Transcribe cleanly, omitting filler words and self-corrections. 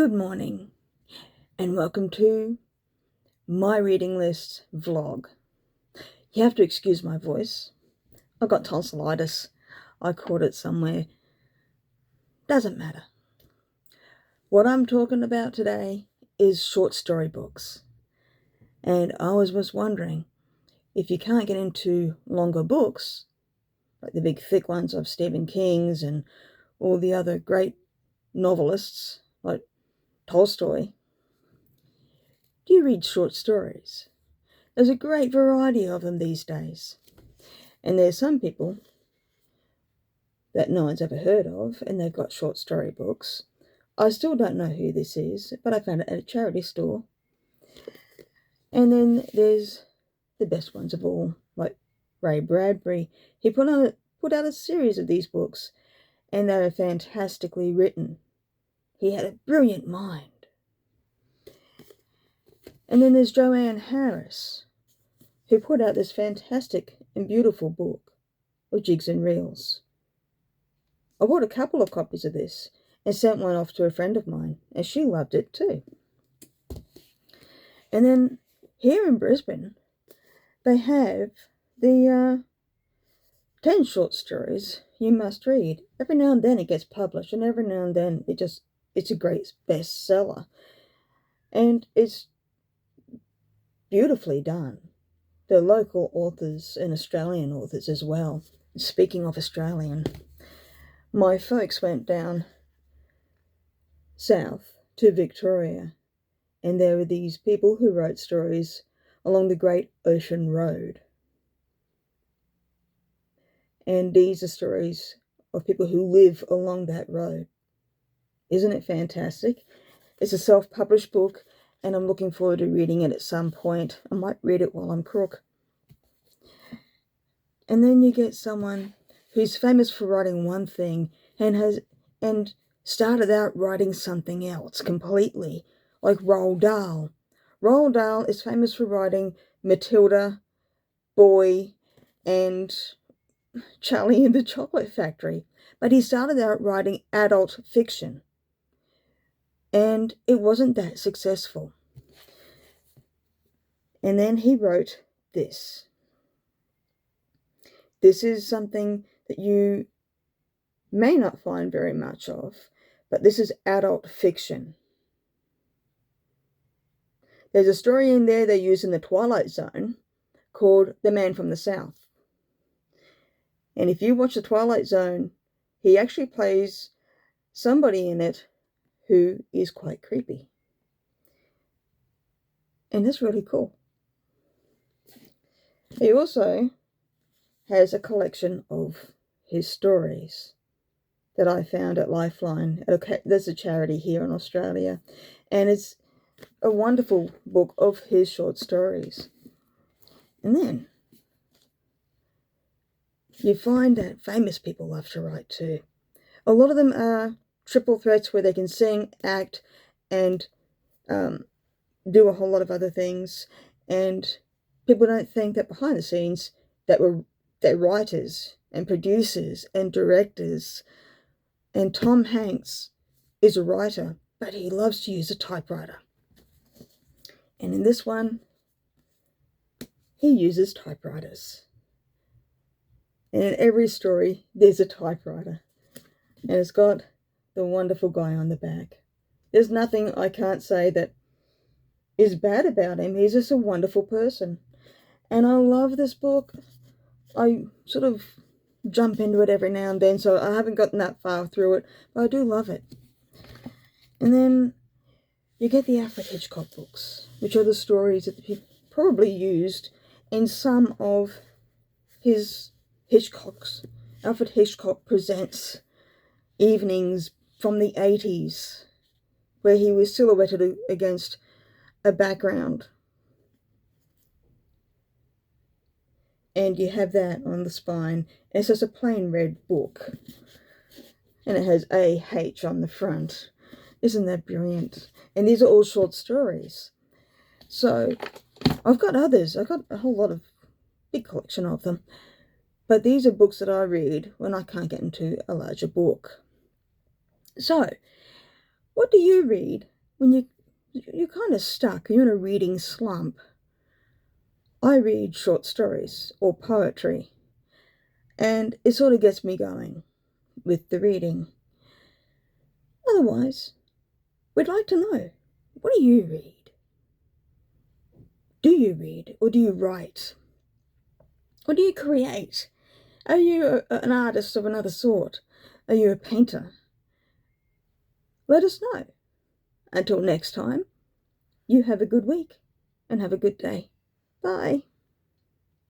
Good morning and welcome to my reading list vlog. You have to excuse my voice. I got tonsillitis. I caught it somewhere. Doesn't matter. What I'm talking about today is short story books. And I was wondering, if you can't get into longer books, like the big thick ones of Stephen King's and all the other great novelists like Tolstoy, do you read short stories? There's a great variety of them these days. And there's some people that no one's ever heard of, and they've got short story books. I still don't know who this is, but I found it at a charity store. And then there's the best ones of all, like Ray Bradbury. He put out a series of these books, and they are fantastically written. He had a brilliant mind. And then there's Joanne Harris, who put out this fantastic and beautiful book of Jigs and Reels. I bought a couple of copies of this and sent one off to a friend of mine, and she loved it too. And then here in Brisbane, they have the 10 short stories you must read. Every now and then it gets published, and every now and then it's a great bestseller. And it's beautifully done. The local authors and Australian authors as well. Speaking of Australian, my folks went down south to Victoria, and there were these people who wrote stories along the Great Ocean Road. And these are stories of people who live along that road. Isn't it fantastic? It's a self-published book, and I'm looking forward to reading it at some point. I might read it while I'm crook. And then you get someone who's famous for writing one thing and started out writing something else completely, like Roald Dahl. Roald Dahl is famous for writing Matilda, Boy, and Charlie and the Chocolate Factory, but he started out writing adult fiction, and it wasn't that successful. And then he wrote this. This is something that you may not find very much of, but this is adult fiction. There's a story in there they use in The Twilight Zone called The Man from the South. And if you watch The Twilight Zone, he actually plays somebody in it who is quite creepy. And that's really cool. He also has a collection of his stories that I found at Lifeline. There's a charity here in Australia, and it's a wonderful book of his short stories. And then you find that famous people love to write too. A lot of them are triple threats where they can sing, act, and do a whole lot of other things. And people don't think that behind the scenes they're writers and producers and directors. And Tom Hanks is a writer, but he loves to use a typewriter. And in this one, he uses typewriters. And in every story, there's a typewriter. And it's got the wonderful guy on the back. There's nothing I can't say that is bad about him. He's just a wonderful person. And I love this book. I sort of jump into it every now and then, so I haven't gotten that far through it, but I do love it. And then you get the Alfred Hitchcock books, which are the stories that he probably used in some of his Hitchcock's. Alfred Hitchcock Presents evenings from the 80s, where he was silhouetted against a background. And you have that on the spine. It's just a plain red book. And it has A-H on the front. Isn't that brilliant? And these are all short stories. So I've got others. I've got a whole lot of big collection of them. But these are books that I read when I can't get into a larger book. So What do you read when you're kind of stuck, you're in a reading slump? I read short stories or poetry, and it sort of gets me going with the reading. Otherwise, we'd like to know, what do you read? Do you read, or do you write? Or do you create? Are you an artist of another sort? Are you a painter? Let us know. Until next time, you have a good week and have a good day. Bye.